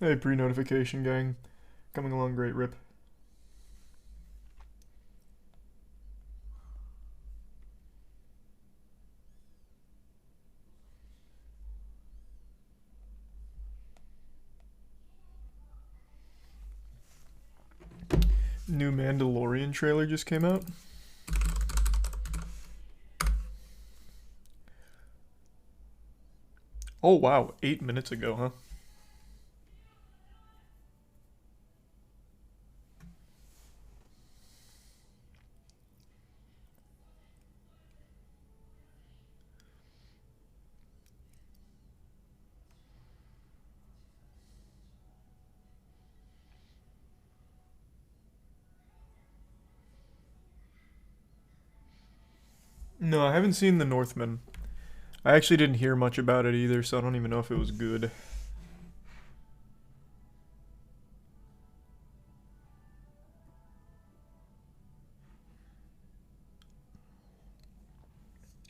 Hey, pre-notification gang. Coming along great, Rip. New Mandalorian trailer just came out. Oh wow, 8 minutes ago, huh? No, I haven't seen The Northman. I actually didn't hear much about it either, so I don't even know if it was good.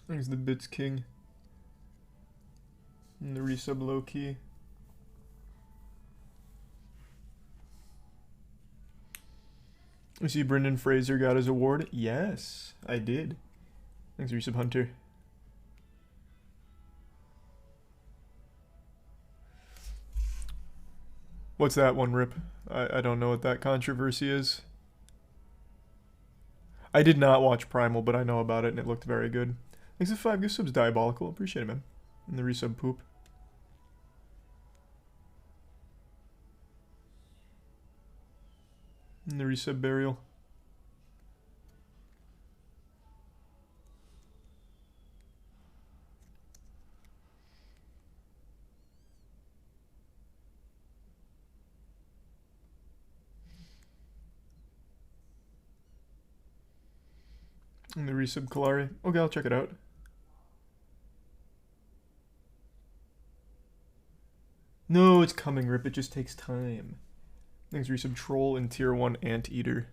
He's the Bits King. And the resub low key. You see Brendan Fraser got his award? Yes, I did. Thanks, resub Hunter. What's that one, Rip? I don't know what that controversy is. I did not watch Primal, but I know about it and it looked very good. Thanks for 5 gift subs, Diabolical. Appreciate it, man. And the resub Poop. And the resub Burial. And the resub Kalari. Okay, I'll check it out. No, it's coming, Rip. It just takes time. Thanks, resub Troll and tier 1 Anteater.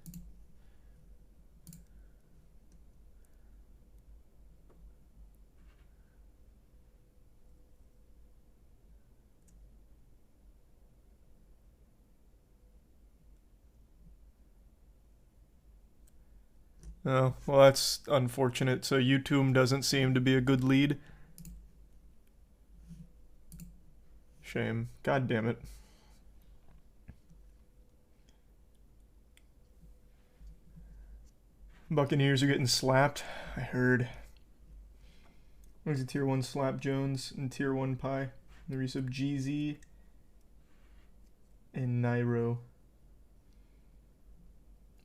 Oh, well, that's unfortunate. So YouTube doesn't seem to be a good lead. Shame. God damn it. Buccaneers are getting slapped. I heard. There's a tier 1 Slap Jones and tier 1 Pie. The resub GZ and Nairo.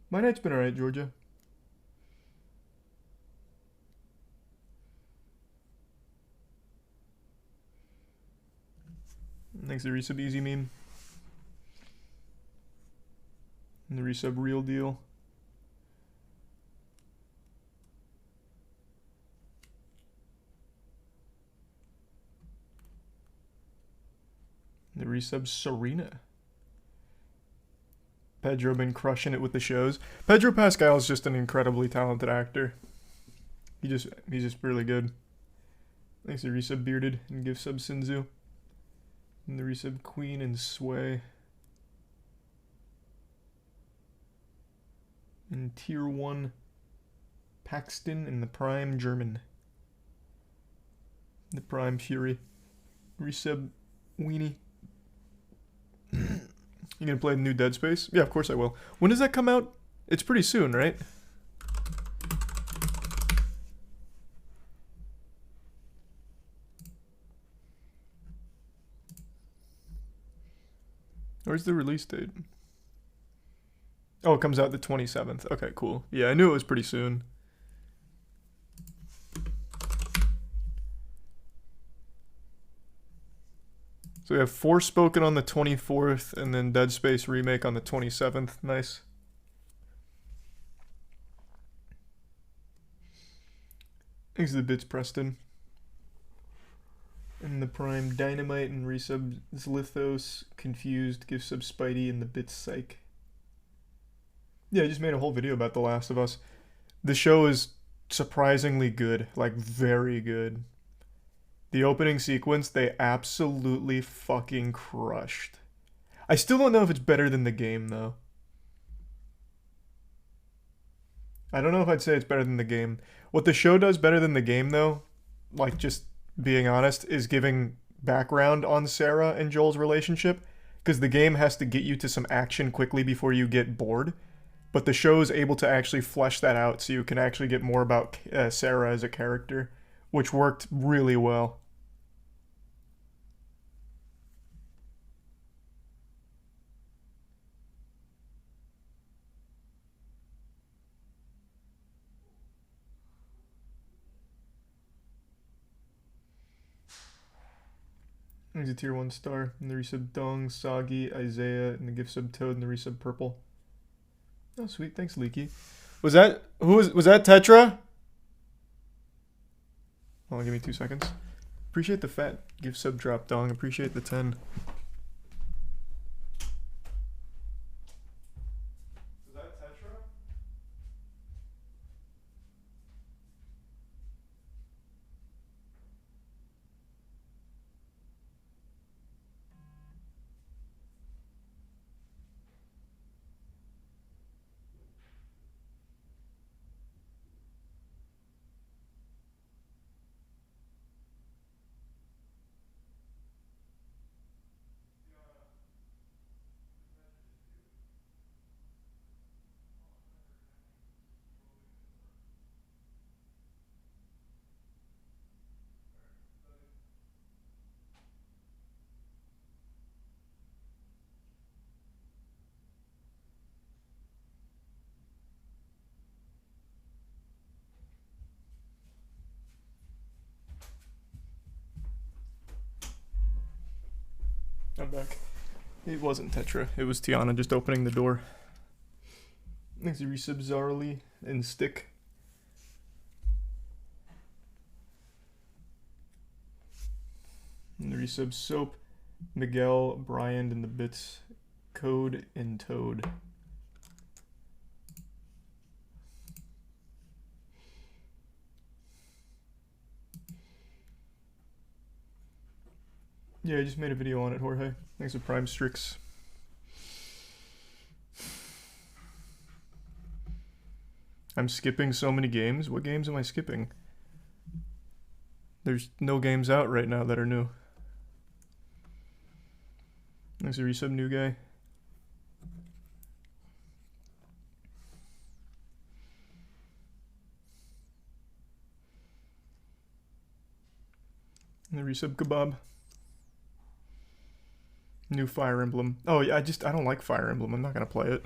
My night's been alright, Georgia. Thanks to the resub Easy Meme. And the resub Real Deal. And the resub Serena. Pedro been crushing it with the shows. Pedro Pascal is just an incredibly talented actor. He's just really good. Thanks to resub Bearded and give sub Sinzu. And the resub Queen and Sway. And tier 1 Paxton and the Prime German. The Prime Fury. Resub Weenie. You gonna play the new Dead Space? Yeah, of course I will. When does that come out? It's pretty soon, right? Where's the release date? Oh, it comes out the 27th. Okay, cool. Yeah, I knew it was pretty soon. So we have Forspoken on the 24th, and then Dead Space Remake on the 27th. Nice. Thanks to the bits, Preston. And the Prime Dynamite and resub Zlithos, Confused, give sub Spidey, and the bits Psych. Yeah, I just made a whole video about The Last of Us. The show is surprisingly good, like very good. The opening sequence, they absolutely fucking crushed. I still don't know if it's better than the game, though. I don't know if I'd say it's better than the game. What the show does better than the game, though, like just being honest, is giving background on Sarah and Joel's relationship. Because the game has to get you to some action quickly before you get bored. But the show is able to actually flesh that out so you can actually get more about Sarah as a character, which worked really well. He's a tier 1 star. And the resub Dong, Soggy, Isaiah, and the gift sub Toad, and the resub Purple. Oh, sweet. Thanks, Leaky. Was that that Tetra? Hold on, give me 2 seconds. Appreciate the fat gift sub drop, Dong. Appreciate the 10. Was that Tetra? I'm back. It wasn't Tetra. It was Tiana just opening the door. Thanks to resub Zarly and Stick. And the resub Soap, Miguel, Brian, and the bits Code and Toad. Yeah, I just made a video on it, Jorge. Thanks to Prime Strix. I'm skipping so many games. What games am I skipping? There's no games out right now that are new. Thanks to resub New Guy. And the resub Kebab. New Fire Emblem. Oh, yeah, I don't like Fire Emblem. I'm not going to play it.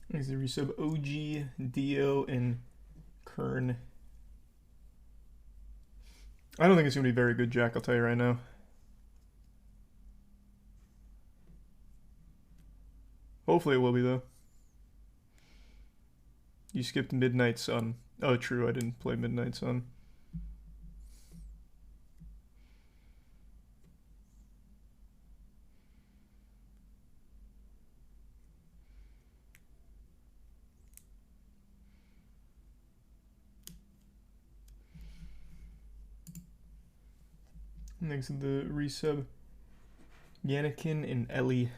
There's the resub OG, Dio, and Kern. I don't think it's going to be very good, Jack. I'll tell you right now. Hopefully it will be, though. You skipped Midnight Sun. Oh, true. I didn't play Midnight Sun. Next to the resub, Yannikin and Ellie.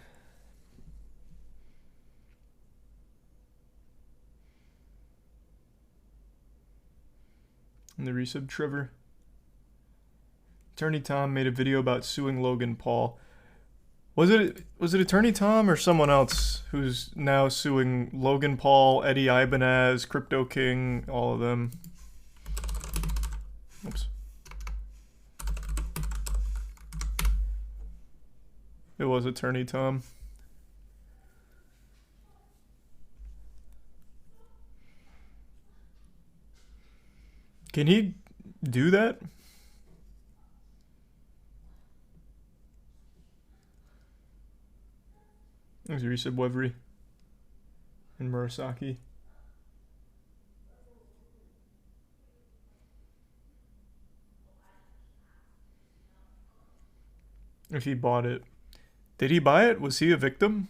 And the resub Trevor. Attorney Tom made a video about suing Logan Paul. Was it Attorney Tom or someone else who's now suing Logan Paul, Eddie Ibanez, Crypto King, all of them? Oops. It was Attorney Tom. Can he do that? There's resub Wevery and Murasaki. If he bought it. Did he buy it? Was he a victim?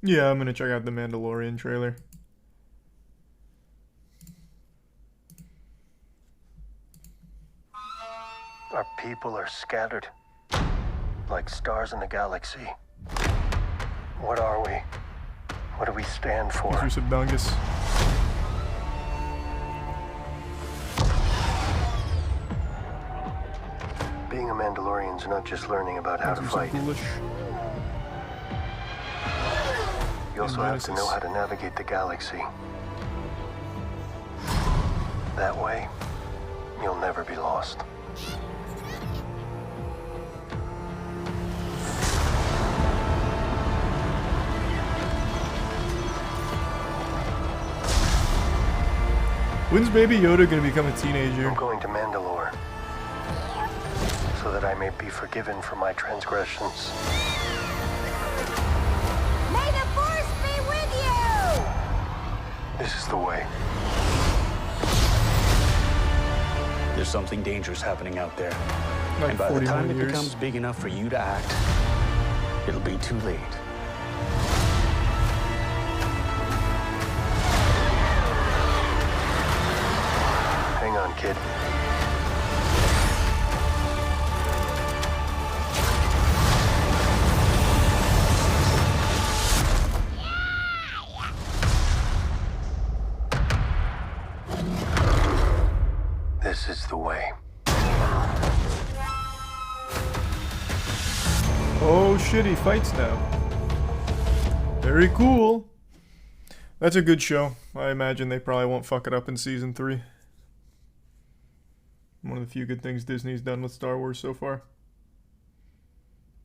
Yeah, I'm gonna check out the Mandalorian trailer. Our people are scattered, like stars in the galaxy. What are we? What do we stand for? Mr. Subdongus. Being a Mandalorian's not just learning about how to fight. You also have to know how to navigate the galaxy. That way, you'll never be lost. When's Baby Yoda gonna become a teenager? I'm going to Mandalore, so that I may be forgiven for my transgressions. May the Force be with you! This is the way. There's something dangerous happening out there. Like And by the 40 time more it years. becomes big enough for you to act, it'll be too late. Hang on, kid. This is the way. Oh shit, he fights now. Very cool. That's a good show. I imagine they probably won't fuck it up in season 3. One of the few good things Disney's done with Star Wars so far.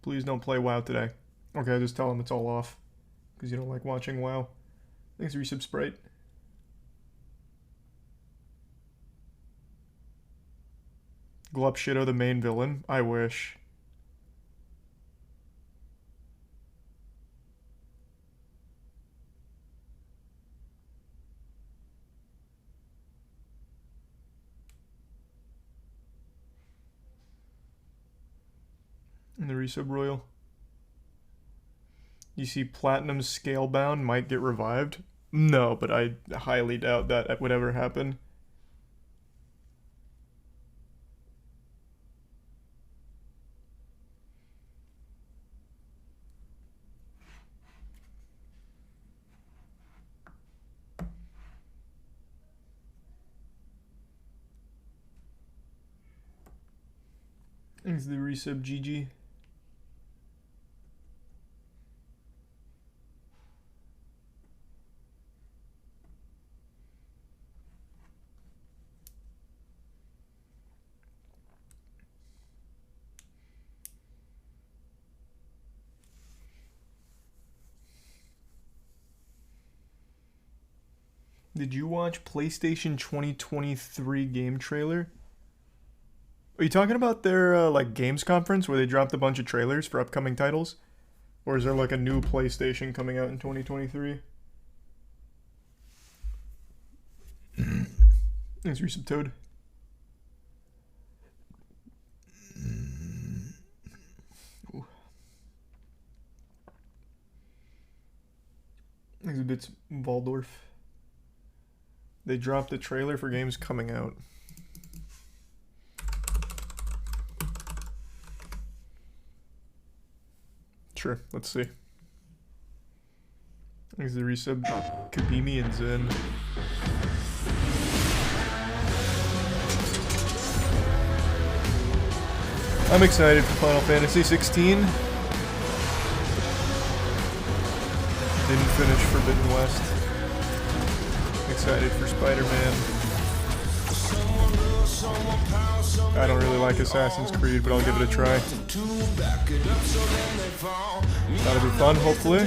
Please don't play WoW today. Okay, just tell them it's all off. Because you don't like watching WoW. Thanks, Resub Sprite. Glup Shido the main villain? I wish. And the Resub Royal. You see Platinum Scalebound might get revived? No, but I highly doubt that would ever happen. Thanks the Resub GG. Did you watch PlayStation 2023 game trailer? Are you talking about their like games conference where they dropped a bunch of trailers for upcoming titles? Or is there like a new PlayStation coming out in 2023? Thanks, Resub Toad. Ooh. Thanks a bit, Waldorf. They dropped a trailer for games coming out. Sure, let's see. Thanks the Resub Kabimi and Zen. I'm excited for Final Fantasy 16. Didn't finish Forbidden West. Excited for Spider-Man. I don't really like Assassin's Creed, but I'll give it a try. That'll be fun, hopefully.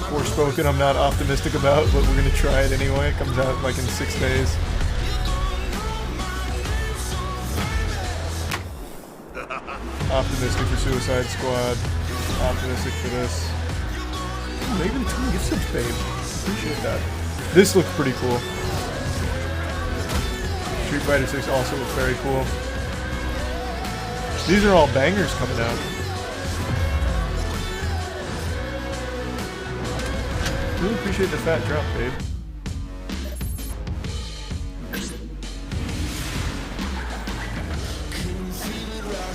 Forspoken I'm not optimistic about, but we're gonna try it anyway. It comes out like in 6 days. Optimistic for Suicide Squad. Optimistic for this. Ooh, Raven 2 gift subs, babe. Appreciate that. This looks pretty cool. Street Fighter 6 also looks very cool. These are all bangers coming out. Really appreciate the fat drop, babe.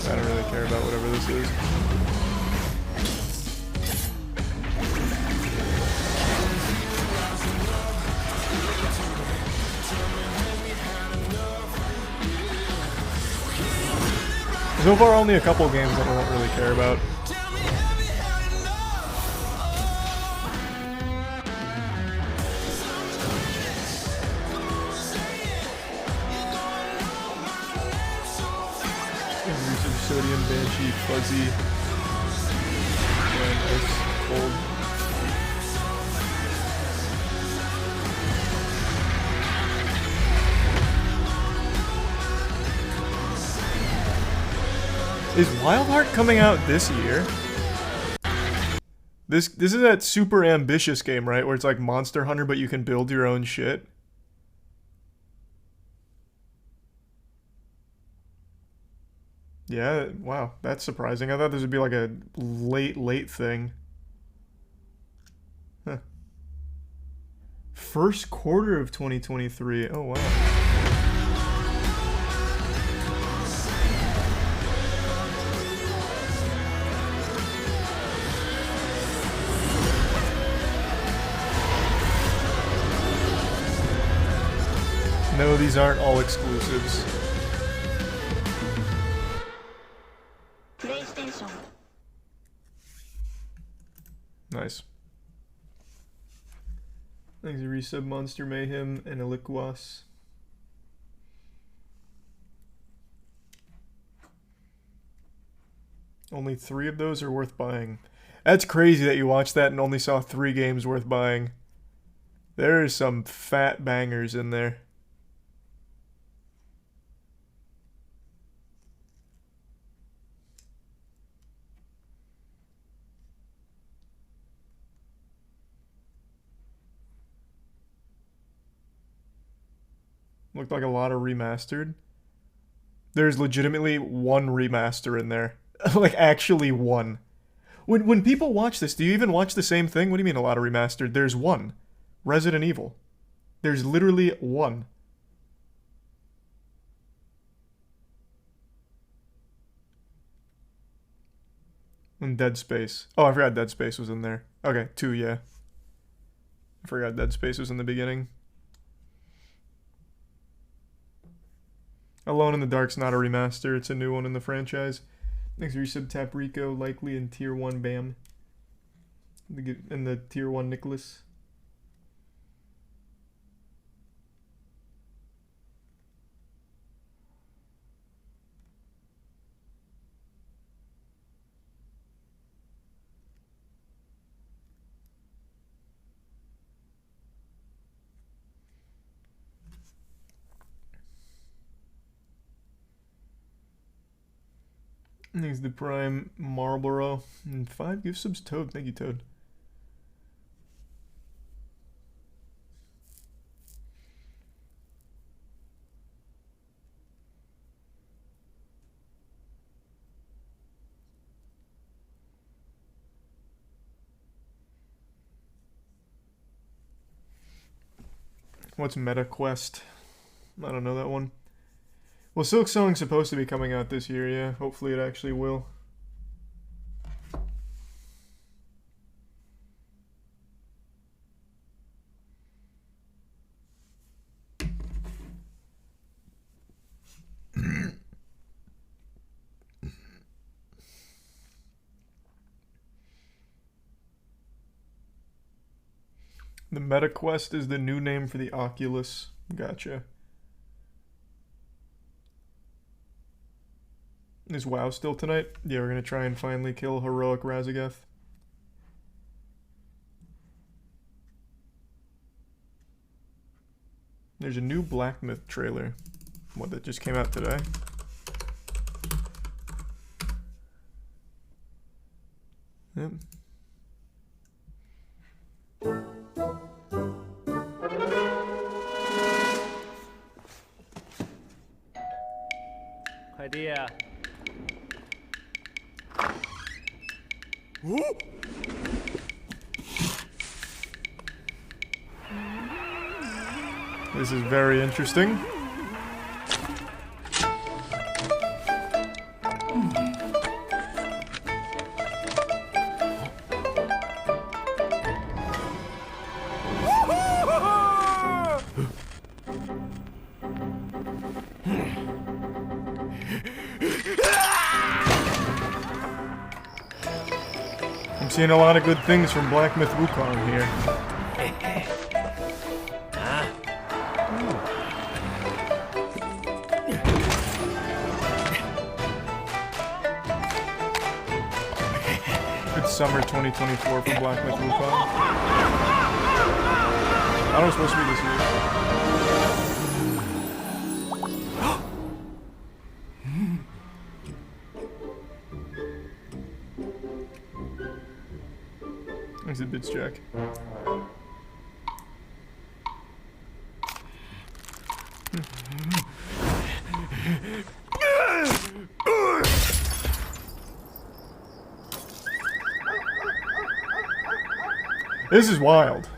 I don't really care about whatever this is. So far, only a couple games that I don't really care about. Sodium Banshee, Fuzzy, and Ice Cold. Is Wild Heart coming out this year? This is that super ambitious game, right? Where it's like Monster Hunter, but you can build your own shit. Yeah, wow, that's surprising. I thought this would be like a late thing. Huh. First quarter of 2023. Oh, wow. No, these aren't all exclusives. Nice. Thanks to resub Monster Mayhem and Eliquas. Only 3 of those are worth buying. That's crazy that you watched that and only saw 3 games worth buying. There is some fat bangers in there. Looked like a lot of remastered. There's legitimately 1 remaster in there. Like, actually 1. When people watch this, do you even watch the same thing? What do you mean a lot of remastered? There's 1. Resident Evil. There's literally 1. And Dead Space. Oh, I forgot Dead Space was in there. Okay, 2, yeah. I forgot Dead Space was in the beginning. Alone in the Dark's not a remaster, it's a new one in the franchise. Next resub Tap Rico, likely in Tier 1 Bam. And the Tier 1 Nicholas. Thanks to Prime Marlboro. And 5 gift subs, Toad. Thank you, Toad. What's Meta Quest? I don't know that one. Well, Silk Song's supposed to be coming out this year, yeah. Hopefully it actually will. The Meta Quest is the new name for the Oculus. Gotcha. Is WoW still tonight? Yeah, we're gonna try and finally kill Heroic Razageth. There's a new Black Myth trailer. What, that just came out today? Yep. This is very interesting. I'm seeing a lot of good things from Black Myth Wukong here. Good summer 2024 for Black Myth Wukong. I don't know, it's supposed to be this year. Exhibits Jack. This is wild.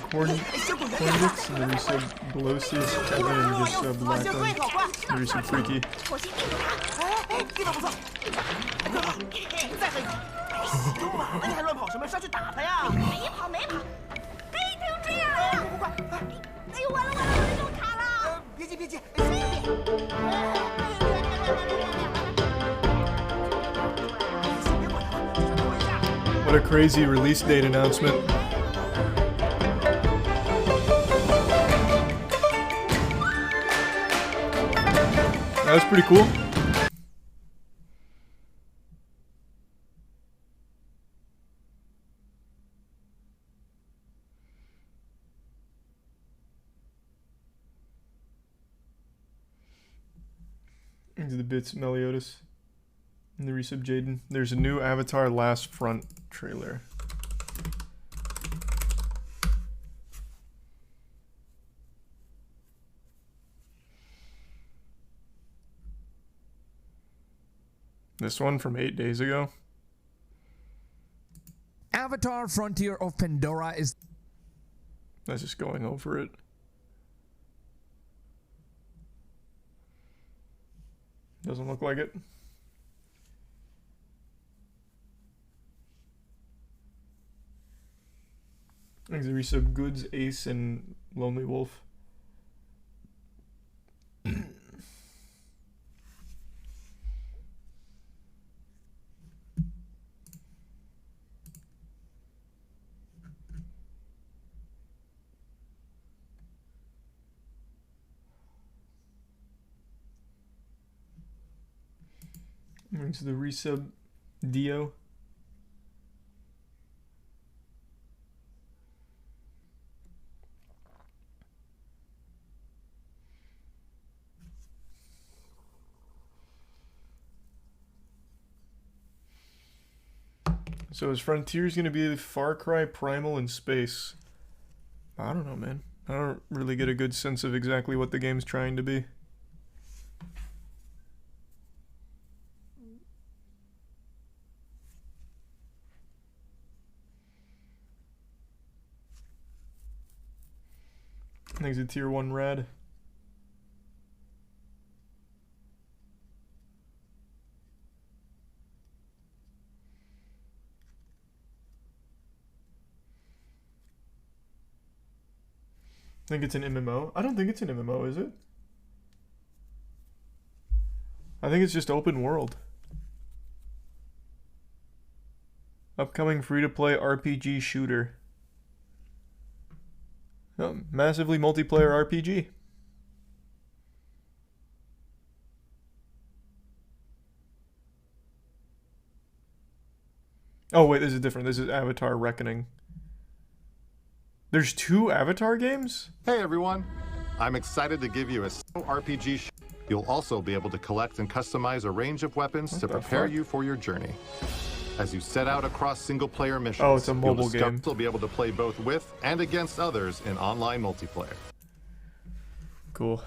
Cornix, the resub Blosis, Kevin, and just Black on the resub Freaky. What a crazy release date announcement. That was pretty cool. Into the bits, Meliodas. And the resub Jaden. There's a new Avatar Last Front trailer. This one from 8 days ago. Avatar Frontier of Pandora is... That's just going over it. Doesn't look like it. I think the resub Goods, Ace, and Lonely Wolf. Into the resub Dio. So is Frontiers going to be Far Cry Primal in space? I don't know, man. I don't really get a good sense of exactly what the game's trying to be. I think it's a tier 1 rad. I think it's an MMO. I don't think it's an MMO, is it? I think it's just open world. Upcoming free-to-play RPG shooter. Oh, massively multiplayer RPG. Oh wait, this is different. This is Avatar Reckoning. There's 2 Avatar games? Hey everyone, I'm excited to give you a RPG. You'll also be able to collect and customize a range of weapons to prepare you for your journey. As you set out across single-player missions, oh, it's a mobile game. You'll be able to play both with and against others in online multiplayer. Cool.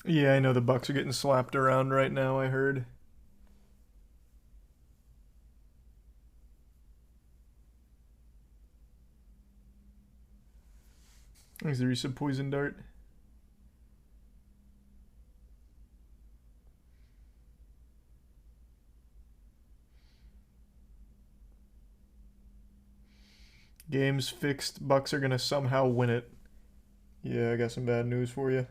Yeah, I know the Bucks are getting slapped around right now, I heard. Is there a poison dart? Game's fixed. Bucks are gonna somehow win it. Yeah, I got some bad news for you.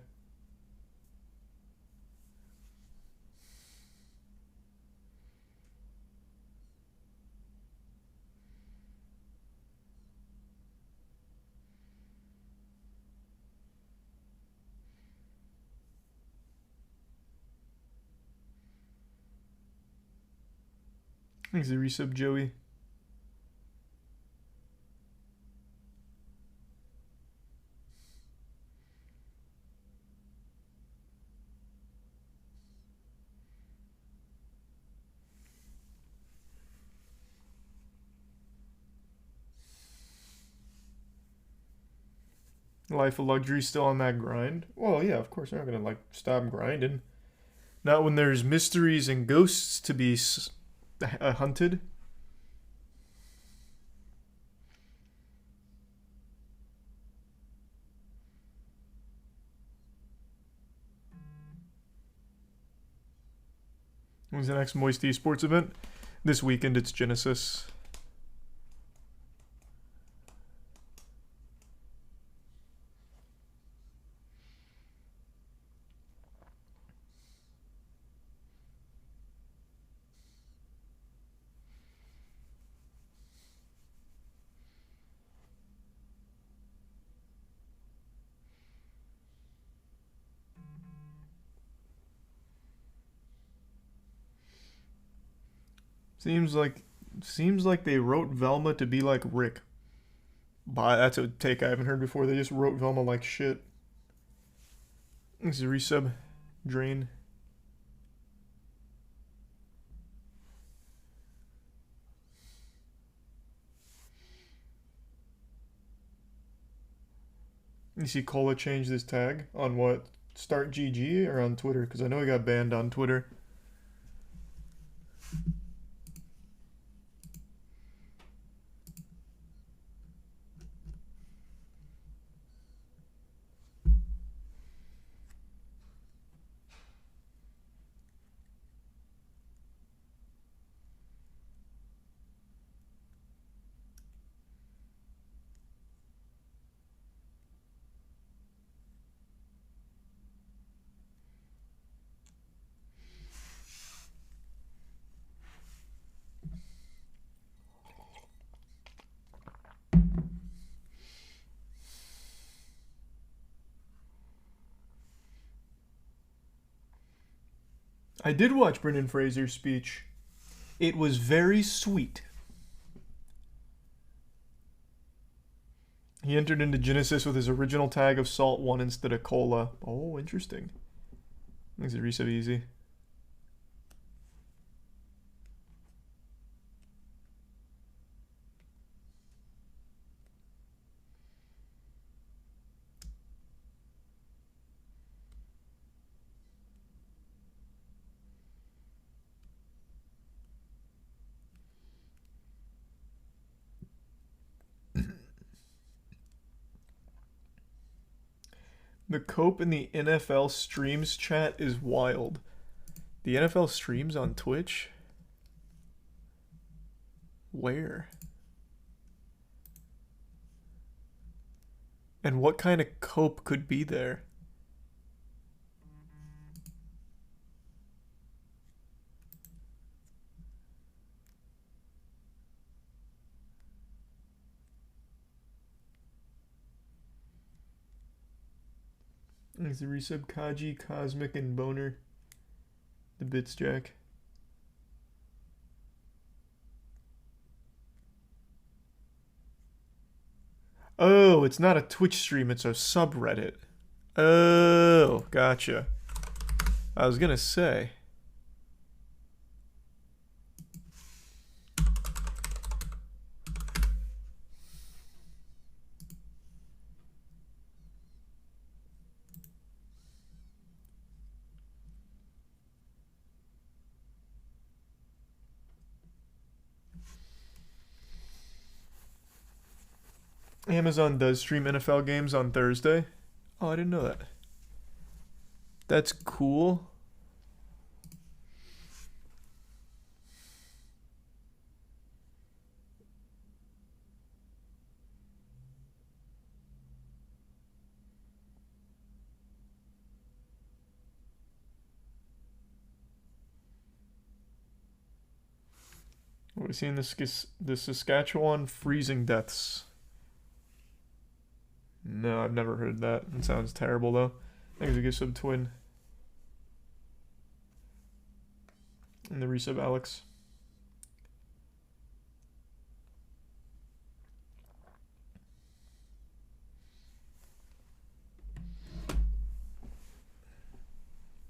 Thanks for the resub, Joey. Life of Luxury still on that grind? Well, yeah, of course. They're not gonna, like, stop grinding. Not when there's mysteries and ghosts to be hunted. When's the next Moist Esports event? This weekend, it's Genesis. Seems like they wrote Velma to be like Rick. But that's a take I haven't heard before. They just wrote Velma like shit. This is a resub. Drain. You see Cola change this tag on what? Start GG or on Twitter? Because I know he got banned on Twitter. I did watch Brendan Fraser's speech. It was very sweet. He entered into Genesis with his original tag of Salt 1 instead of Cola. Oh, interesting. Makes it reset easy. The cope in the NFL streams chat is wild. The NFL streams on Twitch? Where? And what kind of cope could be there? There's the resub Kaji, Cosmic, and Boner. The bits, Jack. Oh, it's not a Twitch stream, it's a subreddit. Oh, gotcha. I was gonna say. Amazon does stream NFL games on Thursday. Oh, I didn't know that. That's cool. What are we seeing? The Saskatchewan freezing deaths. No, I've never heard that. It sounds terrible, though. Thanks a good sub twin. And the resub Alex.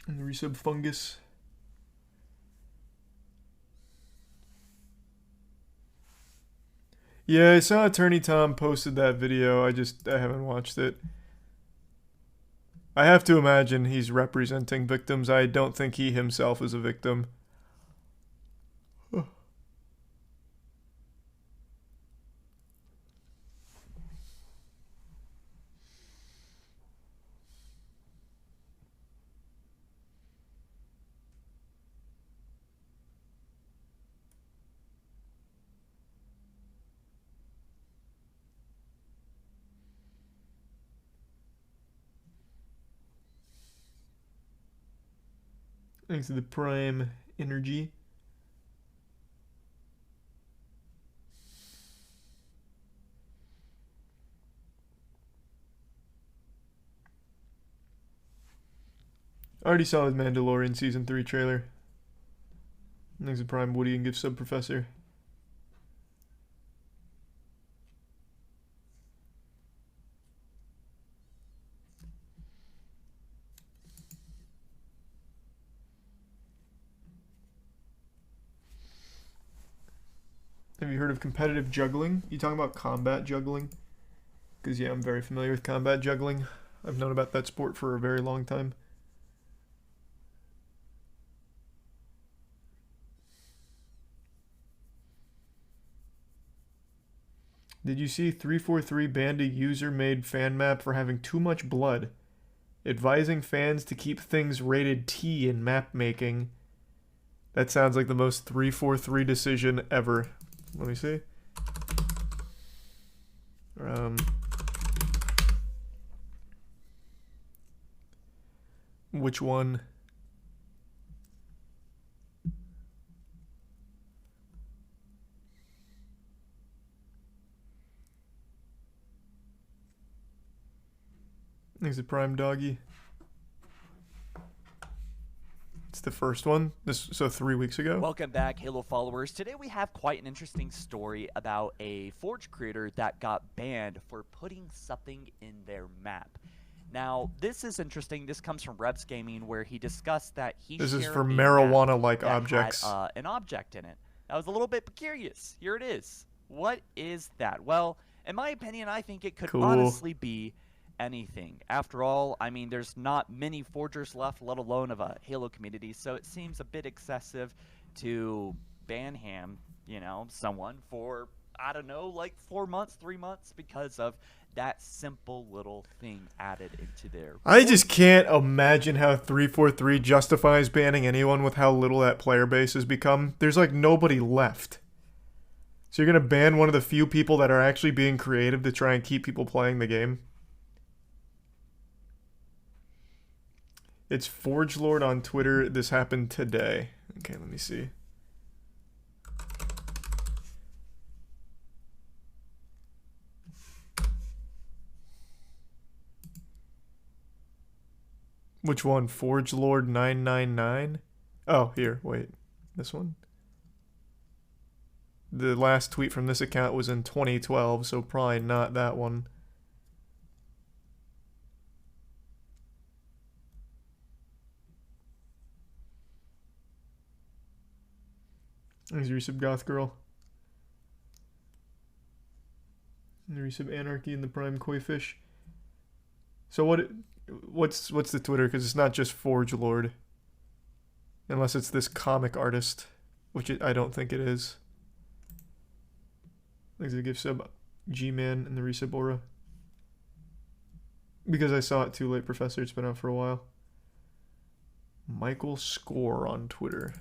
And the resub Fungus. Yeah, I saw Attorney Tom posted that video. I haven't watched it. I have to imagine he's representing victims. I don't think he himself is a victim. Thanks to the Prime Energy. I already saw his Mandalorian Season 3 trailer. Thanks to Prime Woody and Gift Sub Professor. Have you heard of competitive juggling? You talking about combat juggling? Because, yeah, I'm very familiar with combat juggling. I've known about that sport for a very long time. Did you see 343 banned a user-made fan map for having too much blood, advising fans to keep things rated T in map making? That sounds like the most 343 decision ever. Let me see. Which one? Thanks to Prime Doggy. It's the first one. So 3 weeks ago. Welcome back, Halo followers. Today we have quite an interesting story about a Forge creator that got banned for putting something in their map. Now, this is interesting. This comes from Rebs Gaming, where he discussed that he This is shared for a map marijuana-like that objects. had, an object in it. I was a little bit curious. Here it is. What is that? Well, in my opinion, I think it could honestly be anything. After all, I mean, there's not many forgers left, let alone of a Halo community, so it seems a bit excessive to ban him, you know, someone for, I don't know, like 4 months, 3 months, because of that simple little thing added into their... I just can't imagine how 343 justifies banning anyone with how little that player base has become. There's like nobody left. So you're going to ban one of the few people that are actually being creative to try and keep people playing the game? It's Forge Lord on Twitter. This happened today. Okay, let me see. Which one? Forge Lord 999? Oh, here, wait. This one? The last tweet from this account was in 2012, so probably not that one. There's Resub Goth Girl. And Resub Anarchy and the Prime Koi Fish. So what's the Twitter? Because it's not just Forge Lord. Unless it's this comic artist, which I don't think it is. Thanks for the gift sub, G-Man and the Resub Aura. Because I saw it too late, Professor. It's been out for a while. Michael Score on Twitter.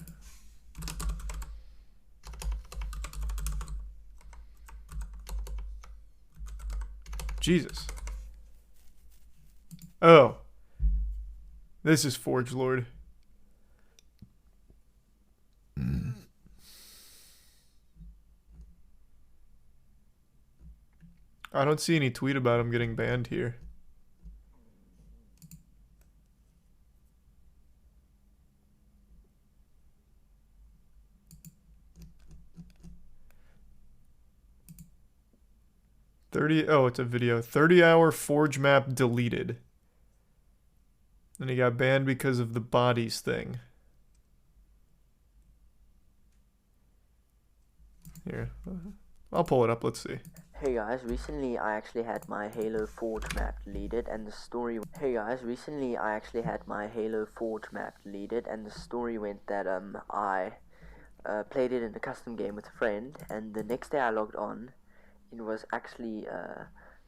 Jesus. Oh. This is Forge Lord. I don't see any tweet about him getting banned here. Oh, it's a video. 30-hour Forge map deleted. And he got banned because of the bodies thing. Here. I'll pull it up. Let's see. Hey guys, recently I actually had my Halo Forge map deleted and the story went that I played it in a custom game with a friend, and the next day I logged on, it was actually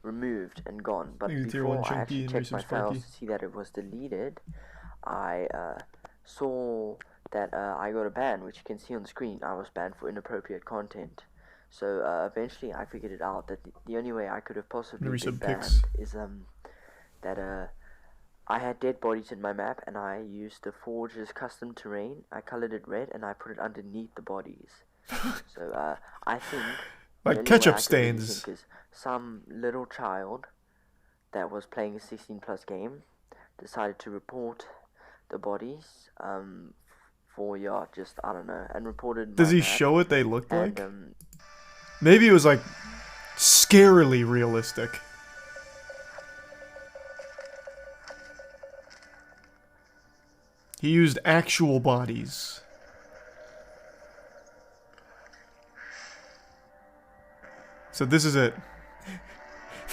removed and gone. But before I actually checked my files to see that it was deleted, I saw that I got a ban, which you can see on the screen. I was banned for inappropriate content. So eventually I figured it out that the only way I could have possibly been banned is that I had dead bodies in my map, and I used the Forge's custom terrain. I colored it red and I put it underneath the bodies. So I think like ketchup stains. Is some little child that was playing a 16+ game decided to report the bodies for just I don't know, and reported. Does he show what they looked like? Maybe it was like scarily realistic. He used actual bodies. So this is it.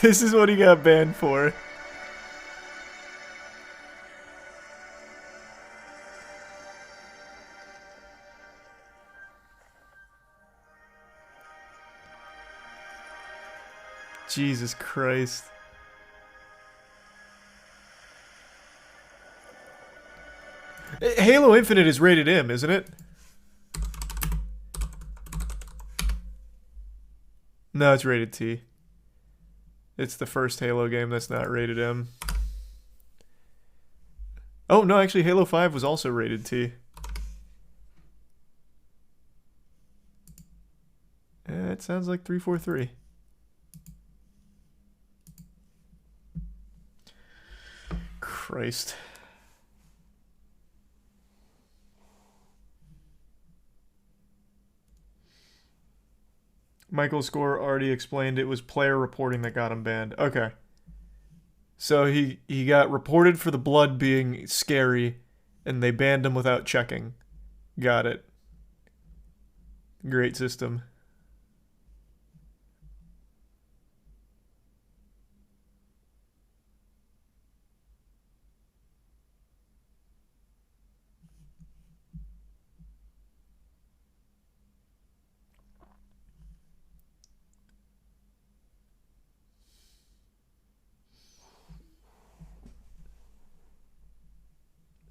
This is what he got banned for. Jesus Christ. Halo Infinite is rated M, isn't it? No, it's rated T. It's the first Halo game that's not rated M. Oh, no, actually Halo 5 was also rated T. It sounds like 343. Christ. Michael's score already explained it was player reporting that got him banned. Okay. So he got reported for the blood being scary, and they banned him without checking. Got it. Great system.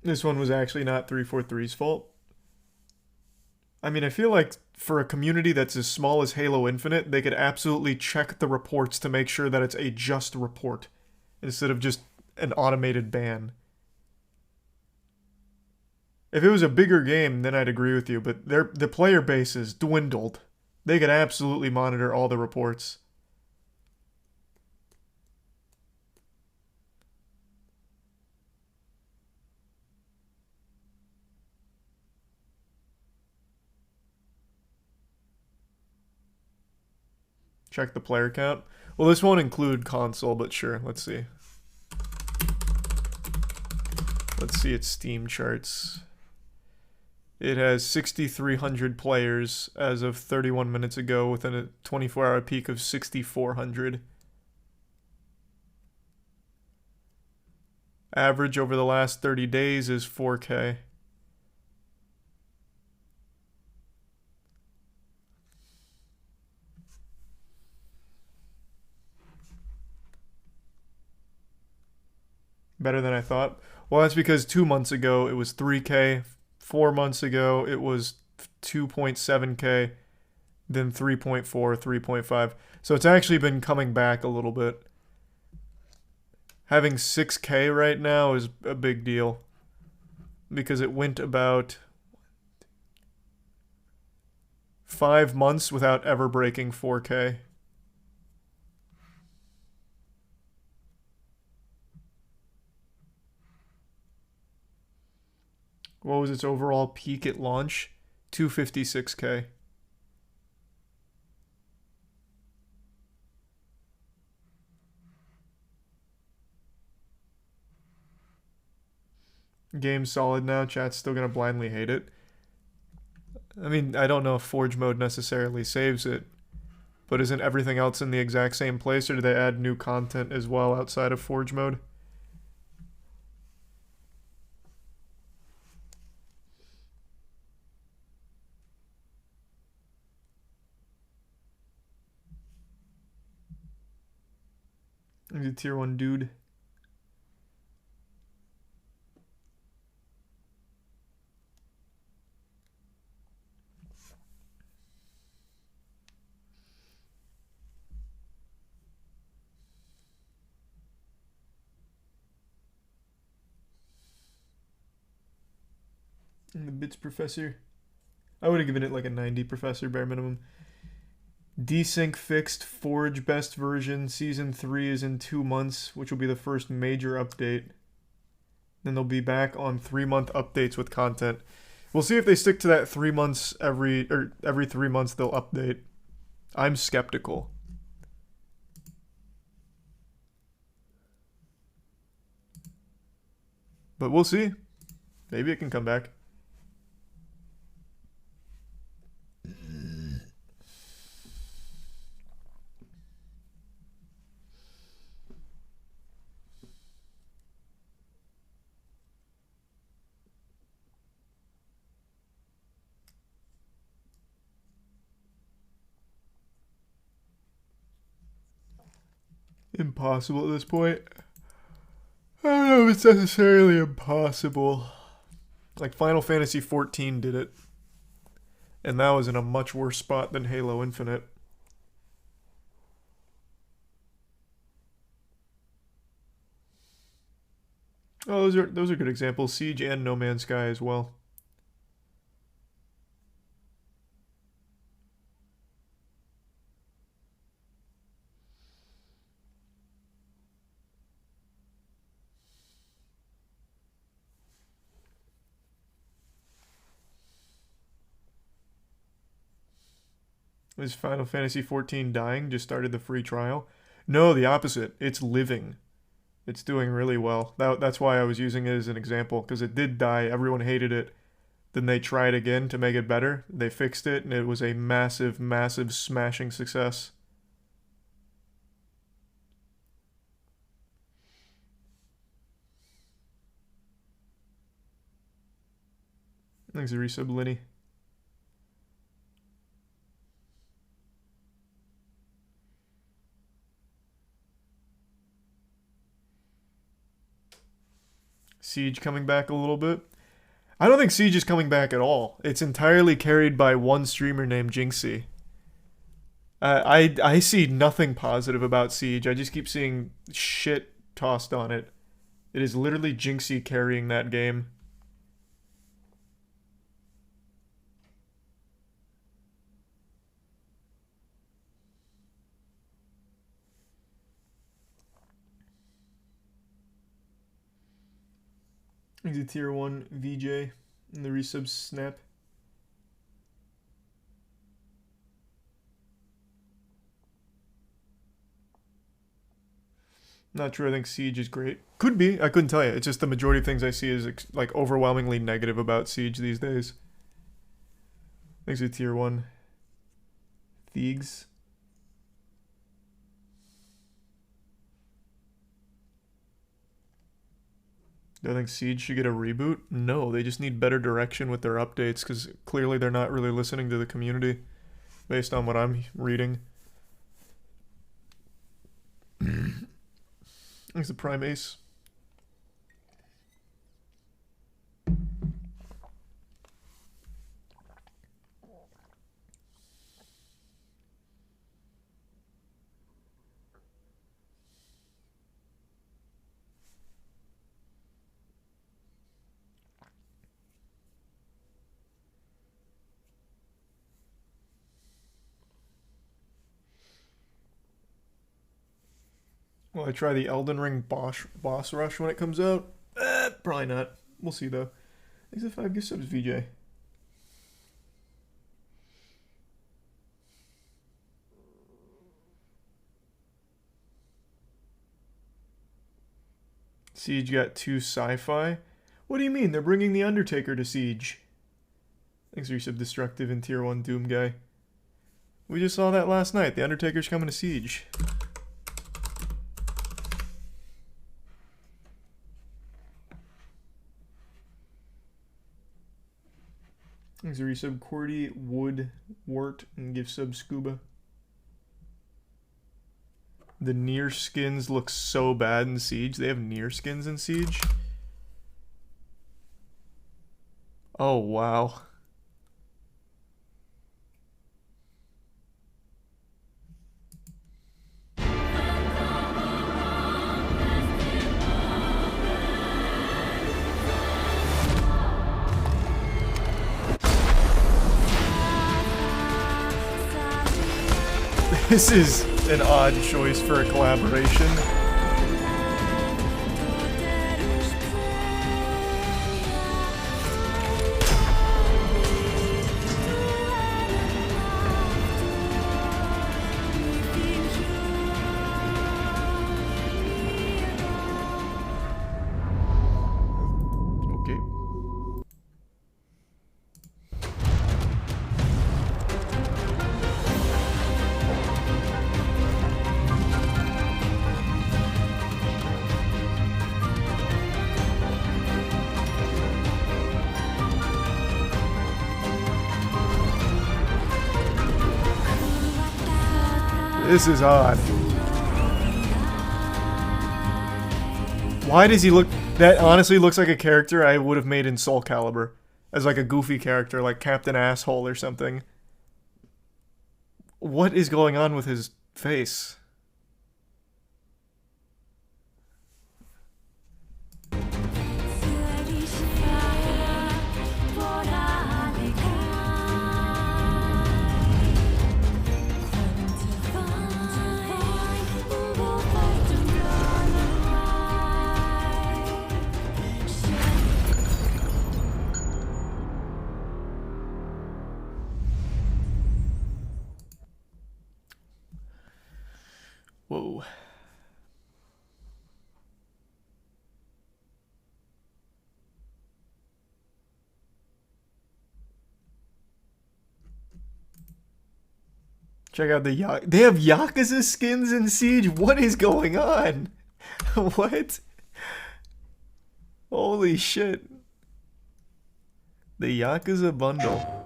This one was actually not 343's fault. I mean, I feel like for a community that's as small as Halo Infinite, they could absolutely check the reports to make sure that it's a just report instead of just an automated ban. If it was a bigger game, then I'd agree with you, but the player base is dwindled. They could absolutely monitor all the reports. Check the player count. Well, this won't include console, but sure. Let's see. Let's see its Steam charts. It has 6,300 players as of 31 minutes ago, within a 24-hour peak of 6,400. Average over the last 30 days is 4K. Better than I thought. Well, that's because 2 months ago it was 3K. 4 months ago it was 2.7K. Then 3.4, 3.5. So it's actually been coming back a little bit. Having 6K right now is a big deal. Because it went about 5 months without ever breaking 4K. What was its overall peak at launch? 256K. Game's solid now. Chat's still gonna blindly hate it. I mean, I don't know if Forge mode necessarily saves it, but isn't everything else in the exact same place, or do they add new content as well outside of Forge mode? He's a tier 1 dude. And the bits professor. I would have given it like a 90 professor bare minimum. Desync fixed, Forge best version. Season 3 is in 2 months, which will be the first major update. Then they'll be back on 3-month updates with content. We'll see if they stick to that 3 months every 3 months they'll update. I'm skeptical. But we'll see. Maybe it can come back. Impossible at this point. I don't know if it's necessarily impossible. Like Final Fantasy XIV did it. And that was in a much worse spot than Halo Infinite. Oh, those are good examples. Siege and No Man's Sky as well. Is Final Fantasy XIV dying? Just started the free trial? No, the opposite. It's living. It's doing really well. That's why I was using it as an example, because it did die. Everyone hated it. Then they tried again to make it better. They fixed it, and it was a massive, massive smashing success. Thanks, a resub, Lenny. Siege coming back a little bit. I don't think Siege is coming back at all. It's entirely carried by one streamer named Jinxie. I see nothing positive about Siege. I just keep seeing shit tossed on it. It is literally Jinxie carrying that game. He's a tier 1 VJ in the resub snap. Not true. I think Siege is great. Could be. I couldn't tell you. It's just the majority of things I see is like overwhelmingly negative about Siege these days. Thanks to tier 1. Thiegs. Do I think Siege should get a reboot? No, they just need better direction with their updates because clearly they're not really listening to the community based on what I'm reading. Thanks to Prime Ace. Will I try the Elden Ring boss rush when it comes out? Probably not. We'll see though. Thanks for 5 gift subs, VJ. Siege got 2 sci-fi? What do you mean? They're bringing the Undertaker to Siege. Thanks for your sub, Destructive and tier 1 Doom guy. We just saw that last night. The Undertaker's coming to Siege. Thanks for resub Cordy, Wood, Wart, and give sub Scuba. The Nier skins look so bad in Siege. They have Nier skins in Siege? Oh, wow. This is an odd choice for a collaboration. Okay. This is odd. Why does he look... That honestly looks like a character I would have made in Soul Calibur. As like a goofy character, like Captain Asshole or something. What is going on with his face? Whoa. Check out the They have Yakuza skins in Siege? What is going on? What? Holy shit. The Yakuza bundle.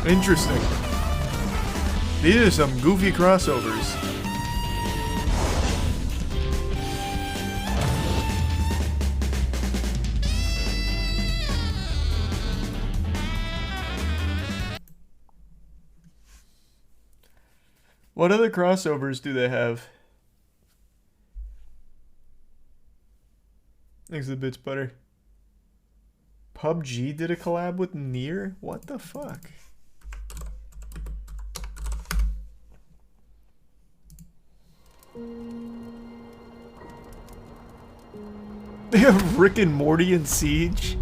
Interesting. These are some goofy crossovers. What other crossovers do they have? Thanks to the bits, butter. PUBG did a collab with Nier? What the fuck? They have Rick and Morty in Siege?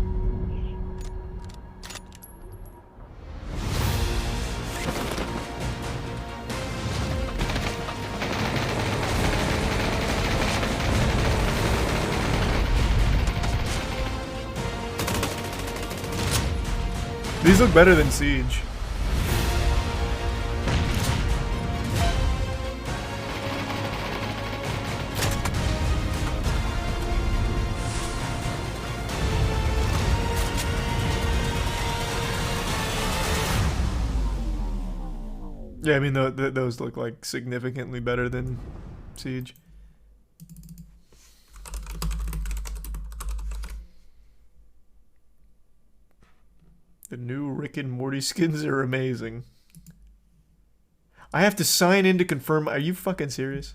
These look better than Siege. Yeah, I mean, those look like significantly better than Siege. The new Rick and Morty skins are amazing. I have to sign in to confirm. Are you fucking serious?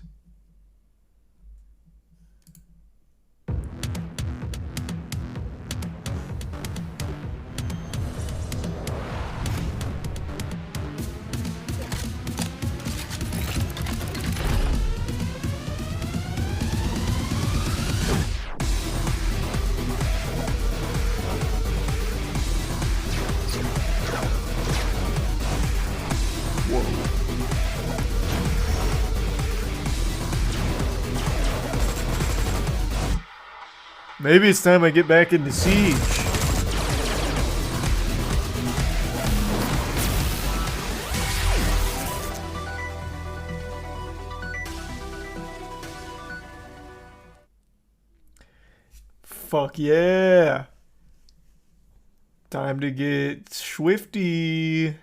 Maybe it's time I get back into Siege. Fuck yeah. Time to get swifty.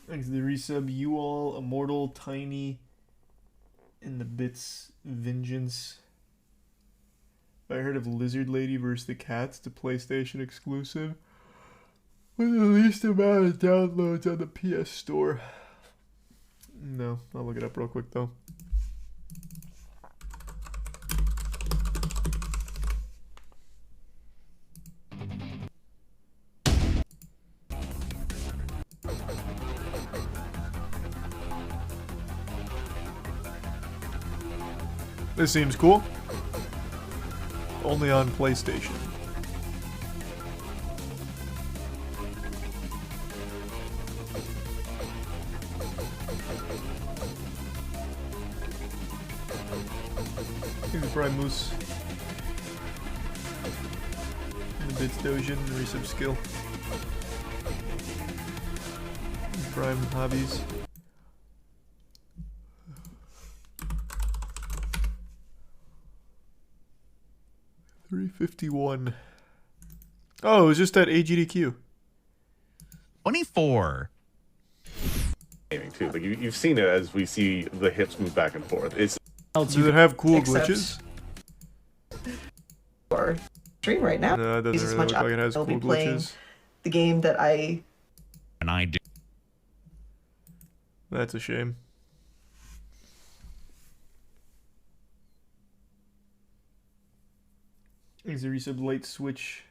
Thanks to the resub, you all, Immortal, Tiny, and the Bits Vengeance. I heard of Lizard Lady vs. the Cats, the PlayStation exclusive, with the least amount of downloads on the PS Store. No, I'll look it up real quick though. This seems cool. Only on PlayStation. I think it's probably Moose. And the Bits Dojin, resub skill. Prime hobbies. 351. Oh, it was just that AGDQ. 24. Too. Like you've seen it as we see the hips move back and forth. Does it have cool glitches? Or stream right now. No, it doesn't really look like it has cool glitches. The game that I do. That's a shame. Is a resub light switch.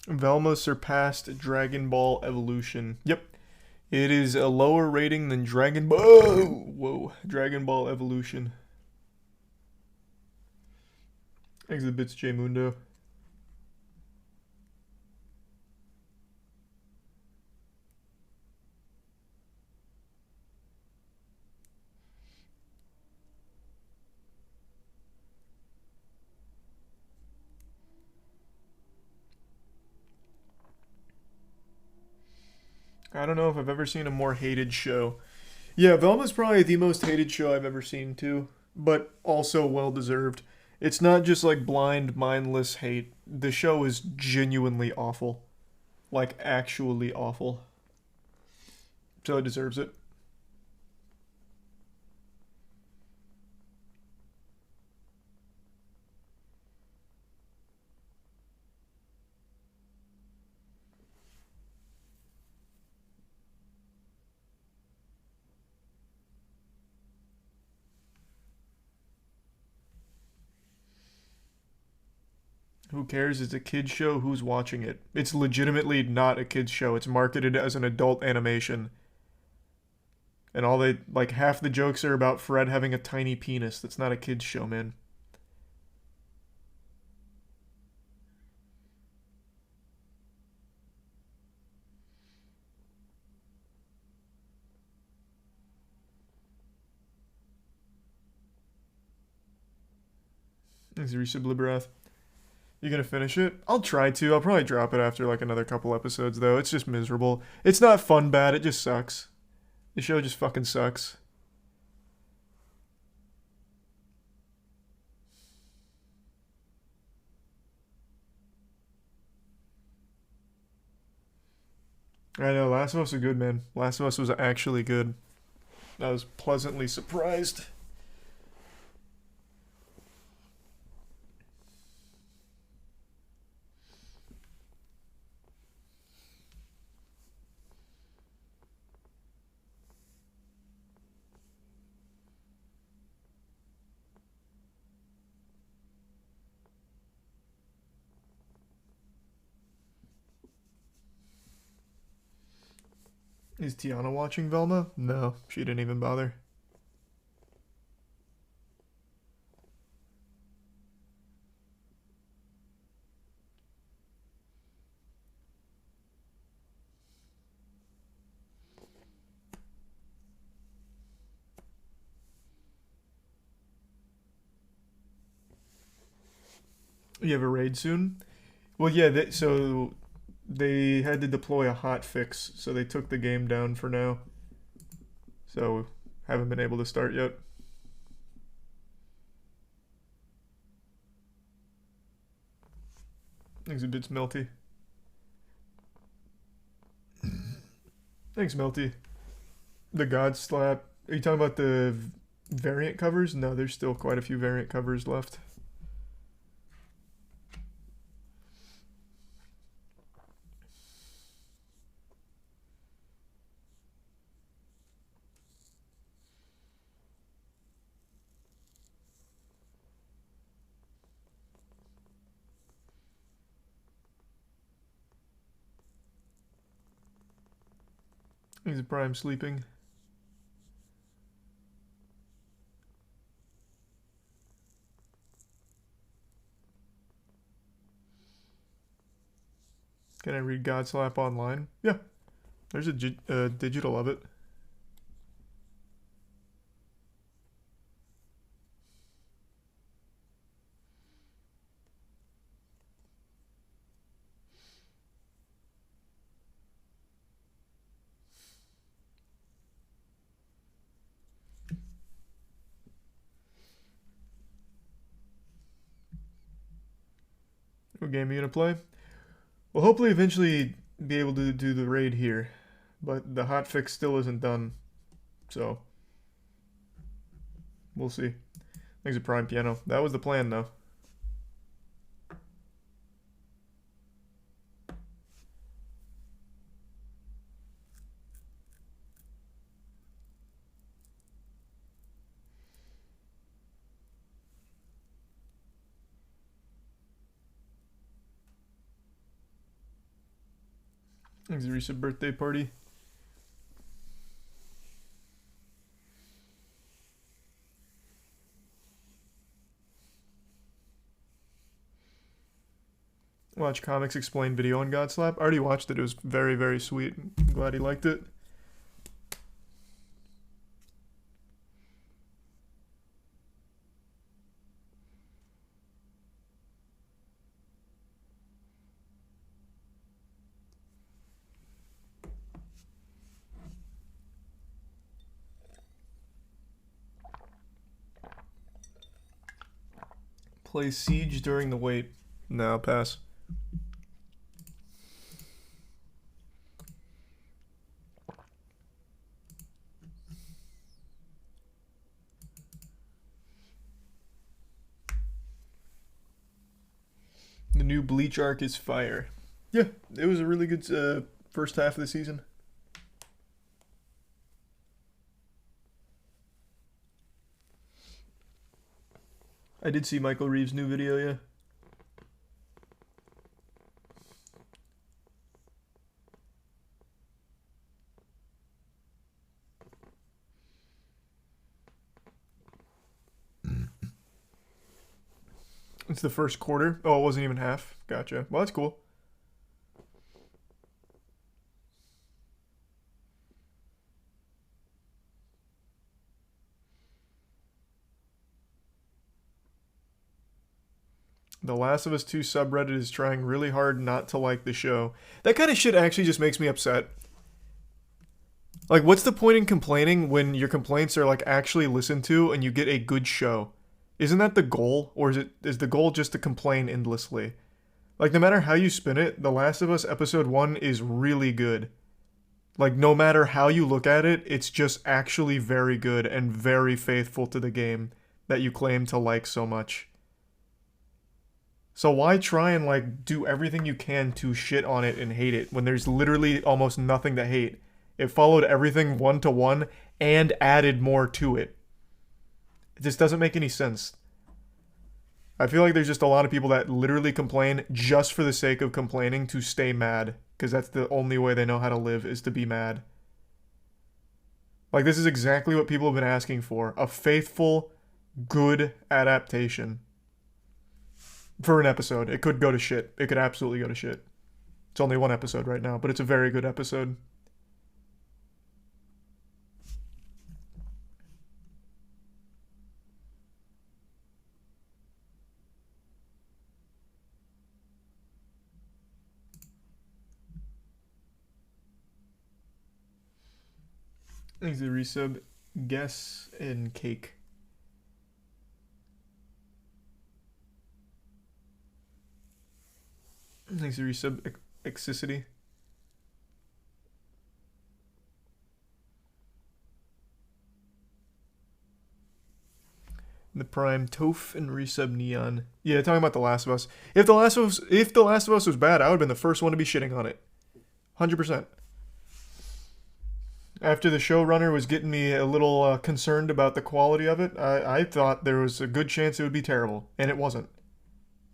Velma surpassed Dragon Ball Evolution. Yep. It is a lower rating than Dragon Ball. Whoa. Dragon Ball Evolution. Exhibits J Mundo. I don't know if I've ever seen a more hated show. Yeah, Velma's probably the most hated show I've ever seen too, but also well deserved. It's not just like blind, mindless hate. The show is genuinely awful. Like actually awful. So it deserves it. Who cares? It's a kid's show. Who's watching it? It's legitimately not a kid's show. It's marketed as an adult animation. And all they, like, half the jokes are about Fred having a tiny penis. That's not a kid's show, man. Thanks, Resub Librath. You gonna finish it? I'll try to. I'll probably drop it after like another couple episodes though. It's just miserable. It's not fun bad, it just sucks. The show just fucking sucks. I know, Last of Us was good, man. Last of Us was actually good. I was pleasantly surprised. Is Tiana watching Velma? No, she didn't even bother. You have a raid soon? Well, yeah, so they had to deploy a hot fix, so they took the game down for now. So, haven't been able to start yet. Thanks, it's Melty. Thanks, Melty. The God Slap. Are you talking about the variant covers? No, there's still quite a few variant covers left. He's Prime sleeping. Can I read Godslap online? Yeah. There's a digital of it. What game are you gonna play? We'll hopefully eventually be able to do the raid here, but the hotfix still isn't done, so we'll see. Thanks to Prime Piano. That was the plan, though. Thanks, Risa birthday party. Watch Comics Explained video on Godslap. I already watched it. It was very, very sweet. I'm glad he liked it. Play Siege during the wait. No, pass. The new Bleach arc is fire. Yeah, it was a really good first half of the season. I did see Michael Reeves' new video, yeah. It's the first quarter. Oh, it wasn't even half. Gotcha. Well, that's cool. The Last of Us 2 subreddit is trying really hard not to like the show. That kind of shit actually just makes me upset. Like, what's the point in complaining when your complaints are, like, actually listened to and you get a good show? Isn't that the goal? Or is the goal just to complain endlessly? Like, no matter how you spin it, The Last of Us Episode 1 is really good. Like, no matter how you look at it, it's just actually very good and very faithful to the game that you claim to like so much. So why try and, like, do everything you can to shit on it and hate it when there's literally almost nothing to hate? It followed everything one-to-one and added more to it. It just doesn't make any sense. I feel like there's just a lot of people that literally complain just for the sake of complaining to stay mad, because that's the only way they know how to live, is to be mad. Like, this is exactly what people have been asking for. A faithful, good adaptation. For an episode. It could go to shit. It could absolutely go to shit. It's only one episode right now, but it's a very good episode. Thanks to the resub. Guess and Cake. Thanks to the resub. Exicity. The Prime Toph and resub Neon. Yeah, talking about The Last of Us. If The Last of Us was bad, I would have been the first one to be shitting on it. 100%. After the showrunner was getting me a little concerned about the quality of it, I thought there was a good chance it would be terrible, and it wasn't.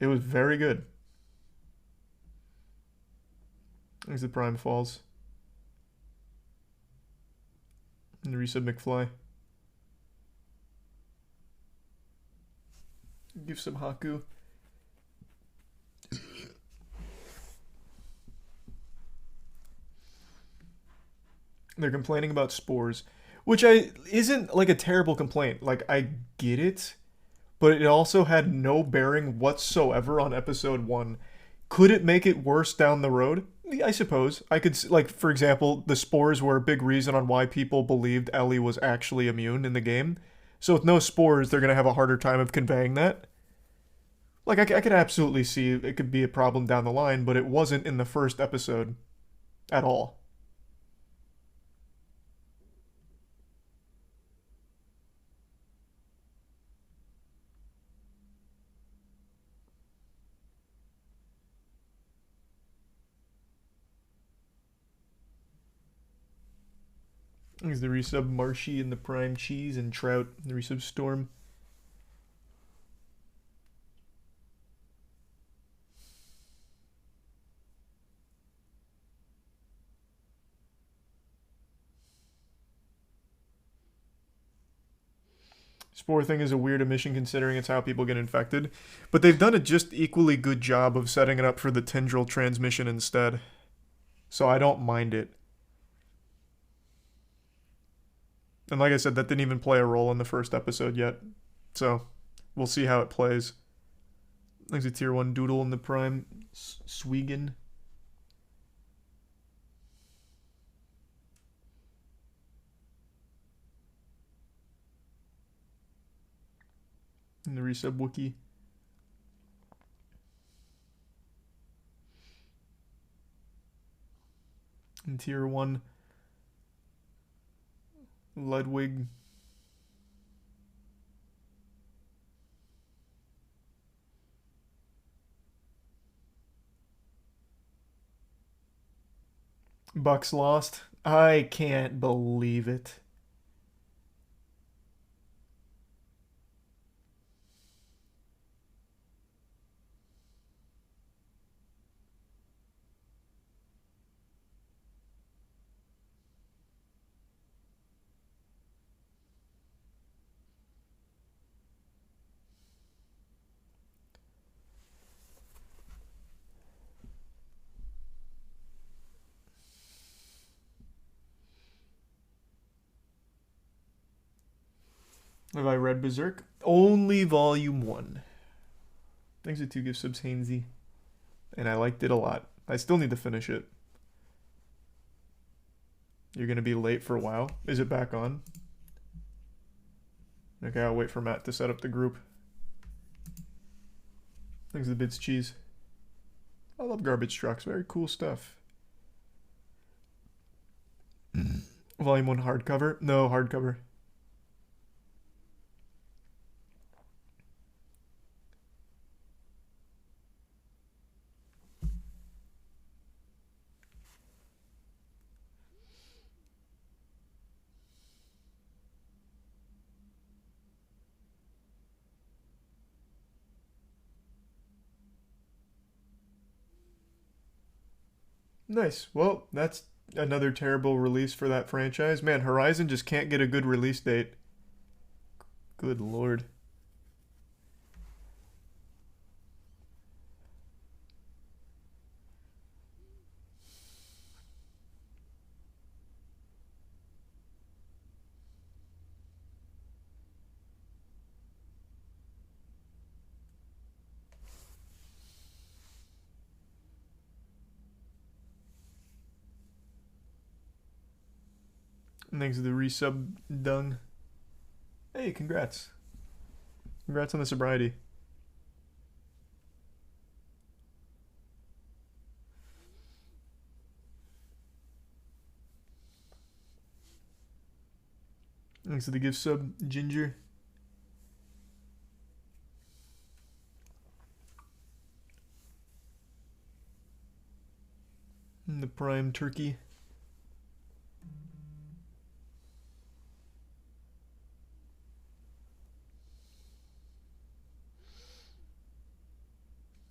It was very good. There's the Prime Falls. And the resub McFly. Give some Haku. They're complaining about spores, which isn't like a terrible complaint. Like, I get it, but it also had no bearing whatsoever on episode 1. Could it make it worse down the road? I suppose. I could, like, for example, the spores were a big reason on why people believed Ellie was actually immune in the game. So with no spores, they're going to have a harder time of conveying that. Like, I could absolutely see it could be a problem down the line, but it wasn't in the first episode at all. There's the resub Marshy and the Prime Cheese and Trout, the resub Storm. Spore thing is a weird omission considering it's how people get infected, but they've done a just equally good job of setting it up for the tendril transmission instead. So I don't mind it. And like I said, that didn't even play a role in the first episode yet. So, we'll see how it plays. Thanks to Tier 1 Doodle in the Prime. Swegan. And the resub Wookie. And Tier 1 Ludwig. Bucks lost. I can't believe it. Have I read Berserk? Only volume 1. Thanks for 2 gift subs, Hainsey. And I liked it a lot. I still need to finish it. You're gonna be late for a while. Is it back on? Okay, I'll wait for Matt to set up the group. Thanks for the bits, cheese. I love garbage trucks. Very cool stuff. Volume 1 hardcover? No, hardcover. Nice. Well, that's another terrible release for that franchise. Man, Horizon just can't get a good release date. Good lord. Thanks to the resub dung. Hey, congrats. Congrats on the sobriety. Thanks to the gift sub, Ginger. And the prime turkey.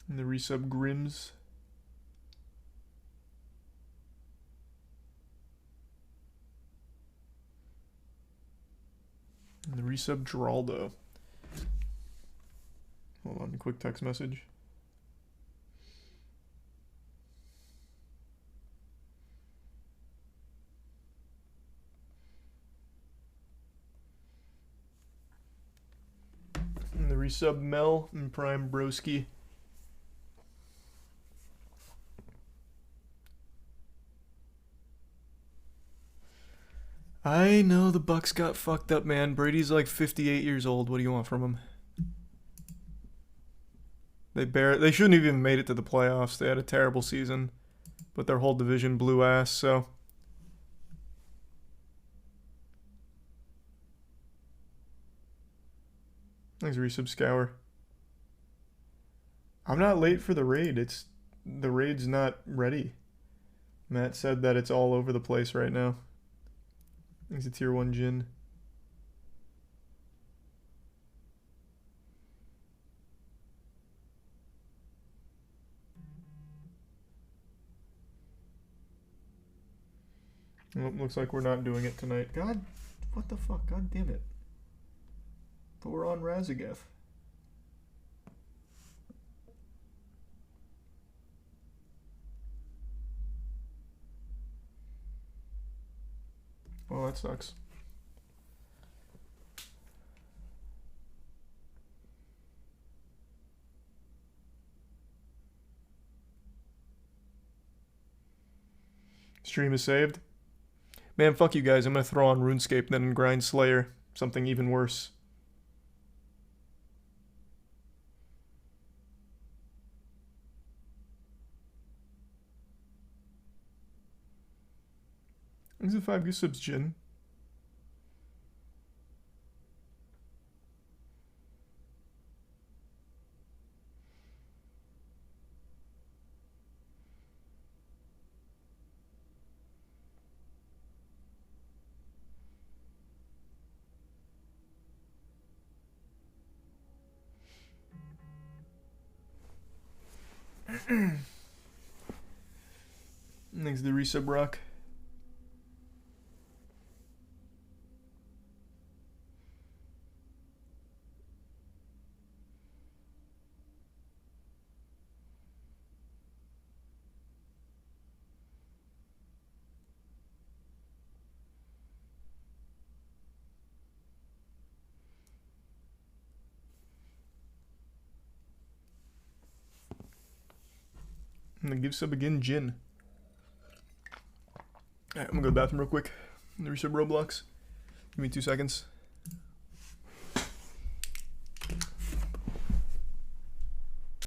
And the resub Grims. And the resub Geraldo. Hold on, quick text message. And the resub Mel and Prime Broski. I know the Bucks got fucked up, man. Brady's like 58 years old. What do you want from him? They shouldn't have even made it to the playoffs. They had a terrible season, but their whole division blew ass, so. Thanks, Resub Scour. I'm not late for the raid. The raid's not ready. Matt said that it's all over the place right now. Thanks to tier 1 Jin. Well, looks like we're not doing it tonight. God, what the fuck? God damn it. But we're on Razageth. Well, that sucks. Stream is saved. Man, fuck you guys. I'm gonna throw on RuneScape then grind Slayer. Something even worse. Thanks for 5 gift subs, Jin. Thanks to the resub rock. And then give sub again, Jin. Alright, I'm gonna go to the bathroom real quick. Resub Roblox. Give me 2 seconds.